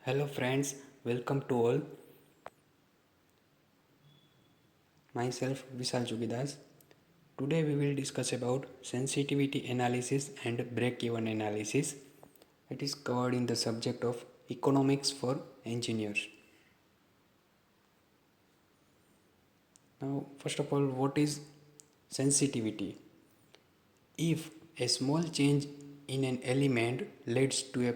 Hello friends, welcome to all. Myself Vishal Jugidas. Today we will discuss about sensitivity analysis and break-even analysis. It is covered in the subject of economics for engineers. Now, first of all, what is sensitivity? If a small change in an element leads to a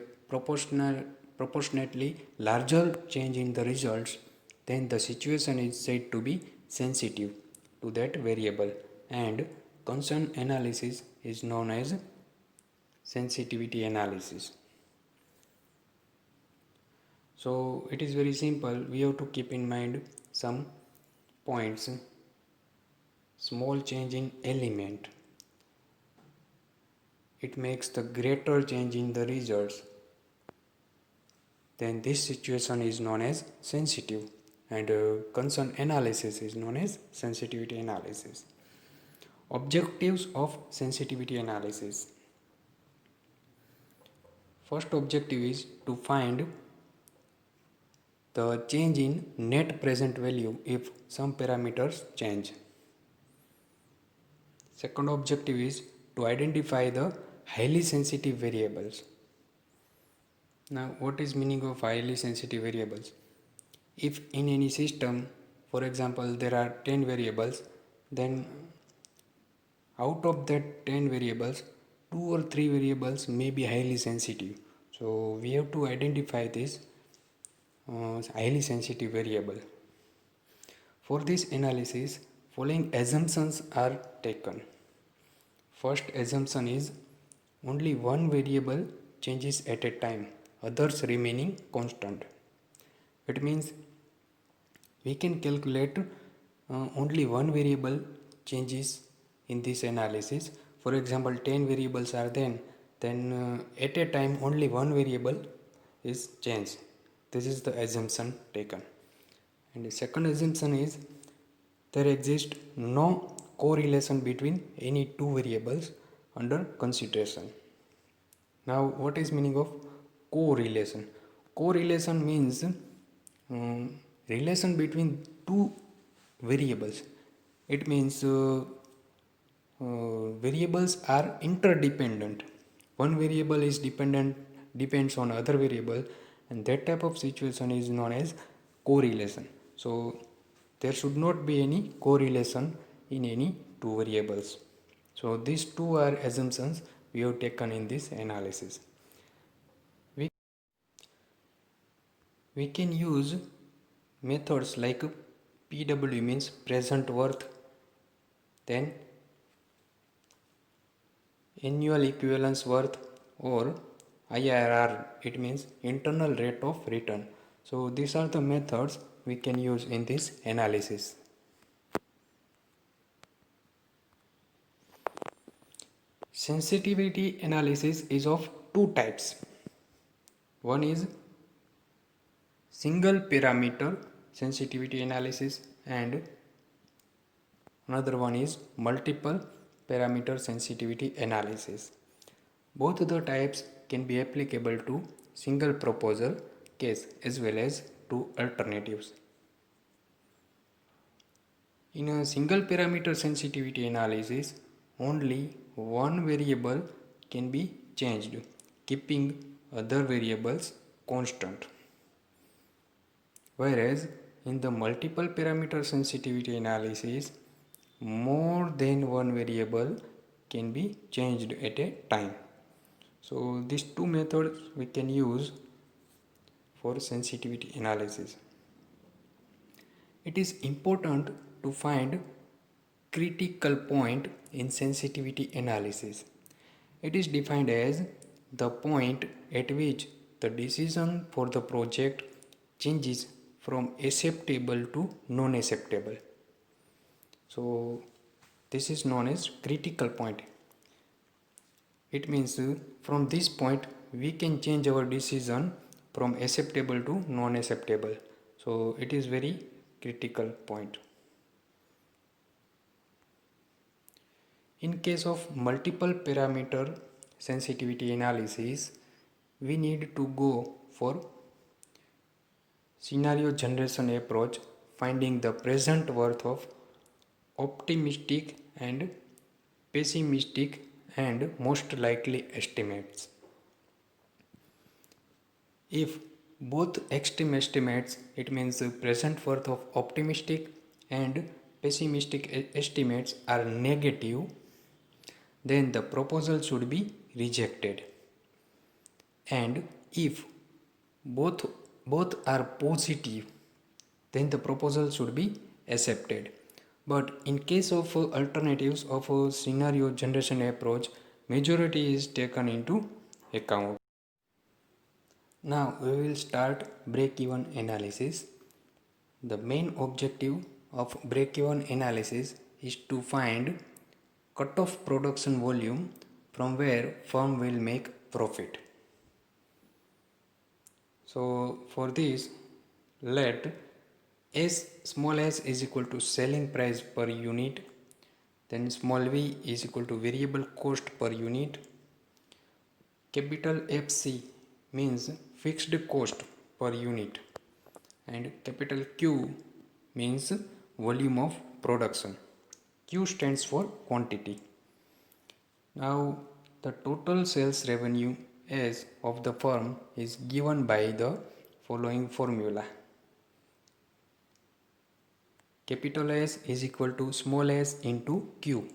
proportionately larger change in the results, then the situation is said to be sensitive to that variable, and concern analysis is known as sensitivity analysis. So it is very simple. We have to keep in mind some points. Small change in element, it makes the greater change in the results, then this situation is known as sensitive, and concern analysis is known as sensitivity analysis. Objectives of sensitivity analysis. First objective is to find the change in net present value if some parameters change. Second objective is to identify the highly sensitive variables. Now, what is meaning of highly sensitive variables? If in any system, for example, there are 10 variables, then out of that 10 variables, 2 or 3 variables may be highly sensitive. So we have to identify this highly sensitive variable. For this analysis, following assumptions are taken. First assumption is only one variable changes at a time, others remaining constant. It means we can calculate only one variable changes in this analysis. For example, 10 variables are then at a time only one variable is changed. This is the assumption taken. And the second assumption is there exists no correlation between any two variables under consideration. Now, what is meaning of correlation? Correlation means relation between two variables. It means variables are interdependent. One variable is depends on other variable, and that type of situation is known as correlation. So there should not be any correlation in any two variables. So these two are assumptions we have taken in this analysis. We can use methods like PW means present worth, then annual equivalence worth, or IRR, it means internal rate of return. So these are the methods we can use in this analysis. Sensitivity analysis is of two types. One is single parameter sensitivity analysis, and another one is multiple parameter sensitivity analysis. Both the types can be applicable to single proposal case as well as to alternatives. In a single parameter sensitivity analysis, only one variable can be changed, keeping other variables constant. Whereas in the multiple parameter sensitivity analysis, more than one variable can be changed at a time. So these two methods we can use for sensitivity analysis. It is important to find critical point in sensitivity analysis. It is defined as the point at which the decision for the project changes from acceptable to non-acceptable. So this is known as critical point. It means from this point we can change our decision from acceptable to non-acceptable. So it is very critical point. In case of multiple parameter sensitivity analysis, we need to go for scenario generation approach, finding the present worth of optimistic and pessimistic and most likely estimates. If both extreme estimates, it means the present worth of optimistic and pessimistic estimates are negative, then the proposal should be rejected. And if both are positive, then the proposal should be accepted. But in case of alternatives of a scenario generation approach, majority is taken into account. Now we will start break-even analysis. The main objective of break-even analysis is to find cut-off production volume from where firm will make profit. So for this, let small s is equal to selling price per unit, then small v is equal to variable cost per unit, capital FC means fixed cost per unit, and capital Q means volume of production. Q stands for quantity. Now the total sales revenue as of the firm is given by the following formula. Capital S is equal to small s into Q.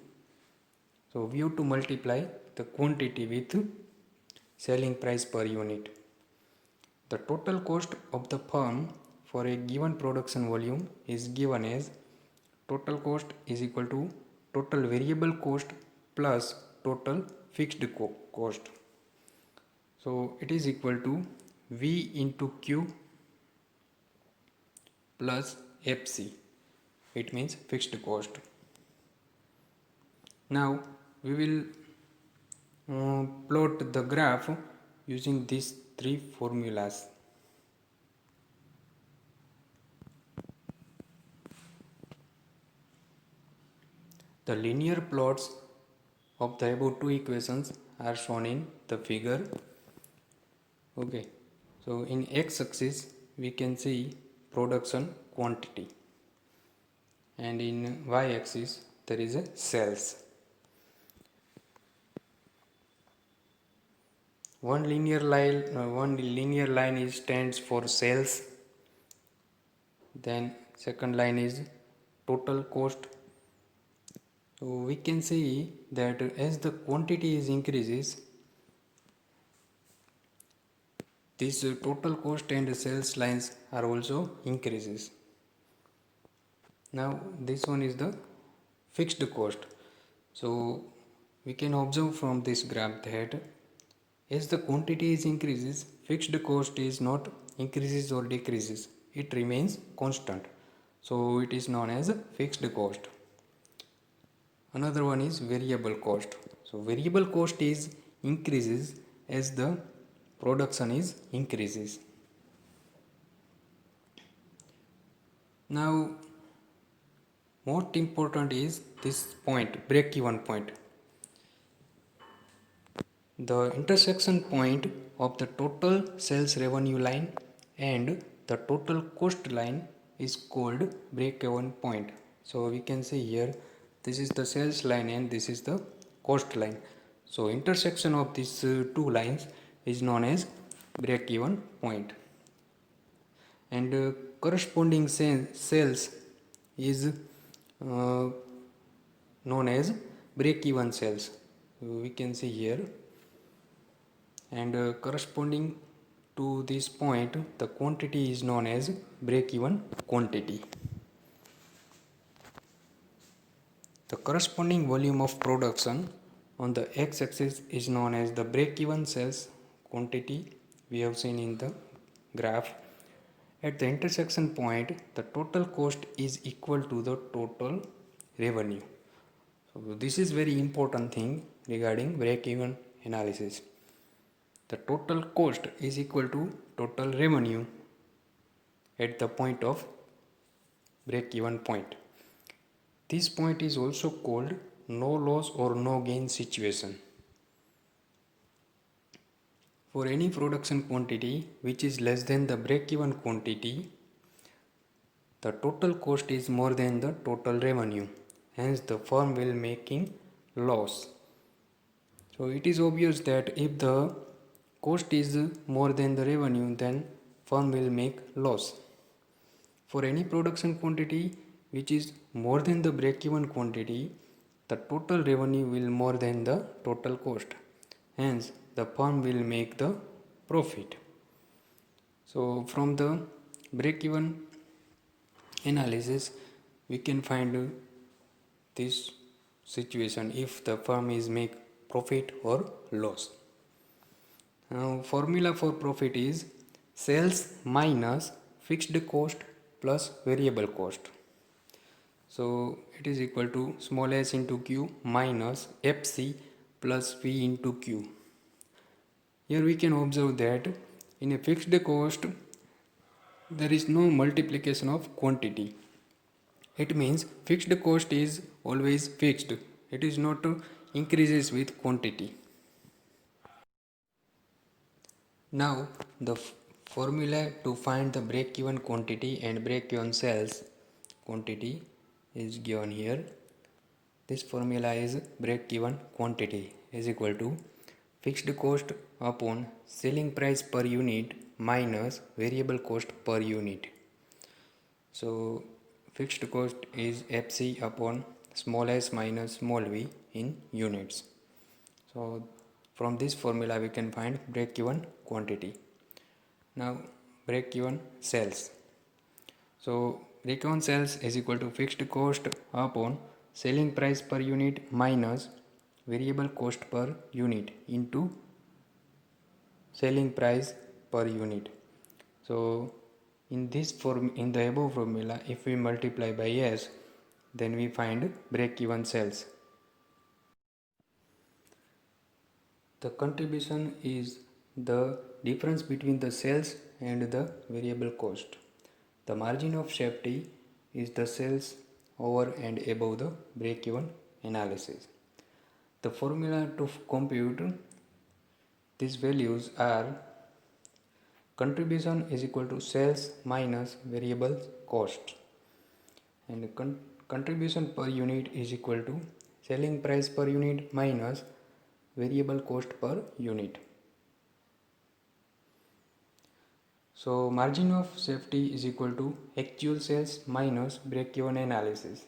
So we have to multiply the quantity with selling price per unit. The total cost of the firm for a given production volume is given as total cost is equal to total variable cost plus total fixed cost. So it is equal to V into Q plus FC. It means fixed cost. Now we will plot the graph using these three formulas. The linear plots of the above two equations are shown in the figure. Okay, so in x-axis we can see production quantity, and in y-axis there is a sales. One linear line is stands for sales. Then second line is total cost. So we can see that as the quantity is increases, this total cost and sales lines are also increases. Now this one is the fixed cost. So we can observe from this graph that as the quantity is increases, fixed cost is not increases or decreases, it remains constant. So it is known as fixed cost. Another one is variable cost. So variable cost is increases as the production is increases. Now most important is this point, break even point. The intersection point of the total sales revenue line and the total cost line is called break even point. So we can see here, this is the sales line and this is the cost line. So intersection of these two lines is known as break even point. And corresponding sales is known as break even sales. So we can see here, and corresponding to this point the quantity is known as break even quantity. The corresponding volume of production on the x-axis is known as the break even sales quantity we have seen in the graph. At the intersection point the total cost is equal to the total revenue. So this is very important thing regarding break even analysis. The total cost is equal to total revenue at the point of break even point. This point is also called no loss or no gain situation. For any production quantity which is less than the break even quantity, the total cost is more than the total revenue, hence the firm will making loss. So it is obvious that if the cost is more than the revenue, then firm will make loss. For any production quantity which is more than the break-even quantity, the total revenue will more than the total cost. Hence, the firm will make the profit. So from the break-even analysis, we can find this situation if the firm is make profit or loss. Now formula for profit is sales minus fixed cost plus variable cost. So it is equal to small s into q minus fc plus v into q. Here we can observe that in a fixed cost there is no multiplication of quantity. It means fixed cost is always fixed. It is not increases with quantity. Now the formula to find the break-even quantity and break-even sales quantity is given here. This formula is break-even quantity is equal to fixed cost upon selling price per unit minus variable cost per unit. So fixed cost is FC upon small s minus small v in units. So from this formula we can find break-even quantity. Now break-even sales. So break-even sales is equal to fixed cost upon selling price per unit minus variable cost per unit into selling price per unit. So in the above formula, if we multiply by s, then we find break-even sales. The contribution is the difference between the sales and the variable cost. The margin of safety is the sales over and above the break-even analysis. The formula to compute these values are contribution is equal to sales minus variable cost, and contribution per unit is equal to selling price per unit minus variable cost per unit. So margin of safety is equal to actual sales minus break-even analysis.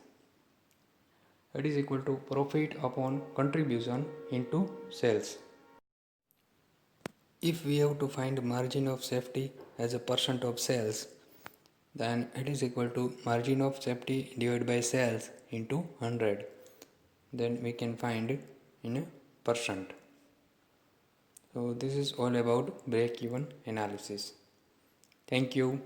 It is equal to profit upon contribution into sales. If we have to find margin of safety as a percent of sales, then it is equal to margin of safety divided by sales into 100. Then we can find it in a percent. So this is all about break-even analysis. Thank you.